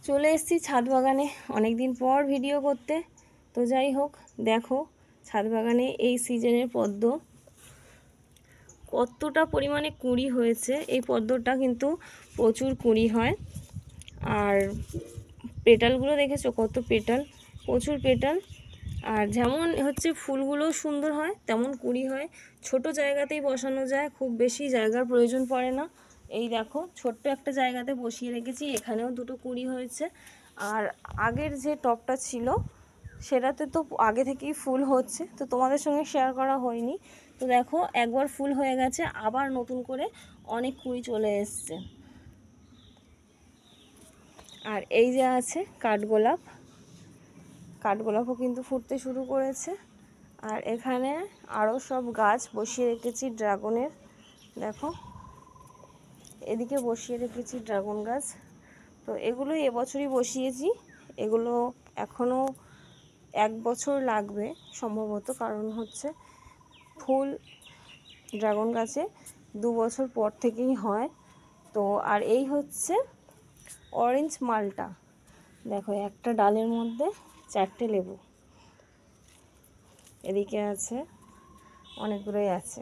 চলে এসেছি ছাদ বাগানে অনেক দিন পর ভিডিও করতে। তো যাই হোক, দেখো ছাদ বাগানে এই সিজনের পদ্ম কতটা পরিমাণে কুঁড়ি হয়েছে। এই পদ্মটা কিন্তু প্রচুর কুঁড়ি হয়। আর পেটালগুলো দেখেছো কত পেটাল, প্রচুর পেটাল। আর যেমন হচ্ছে ফুলগুলো সুন্দর হয় তেমন কুঁড়ি হয়। ছোট জায়গাতেই বসানো যায়, খুব বেশি জায়গার প্রয়োজন পড়ে না। এই দেখো ছোট্ট একটা জায়গাতে বসিয়ে রেখেছি, এখানেও দুটো কুঁড়ি হয়েছে। আর আগের যে টবটা ছিল সেটাতে তো আগে থেকেই ফুল হচ্ছে, তো তোমাদের সঙ্গে শেয়ার করা হয়নি। তো দেখো একবার ফুল হয়ে গেছে, আবার নতুন করে অনেক কুঁড়ি চলে এসছে। আর এই যে আছে কাঠগোলাপ, কাঠগোলাপও কিন্তু ফুটতে শুরু করেছে। আর এখানে আরও সব গাছ বসিয়ে রেখেছি ড্রাগনের, দেখো এদিকে বসিয়ে রেখেছি ড্রাগন গাছ। তো এগুলো এবছরই বসিয়েছি, এগুলো এখনও 1 বছর লাগবে সম্ভবত, কারণ হচ্ছে ফুল ড্রাগন গাছে 2 বছর পর থেকেই হয়। তো আর এই হচ্ছে অরেঞ্জ মালটা, দেখো একটা ডালের মধ্যে 4টে লেবু, এদিকে আছে অনেকগুলোই আছে।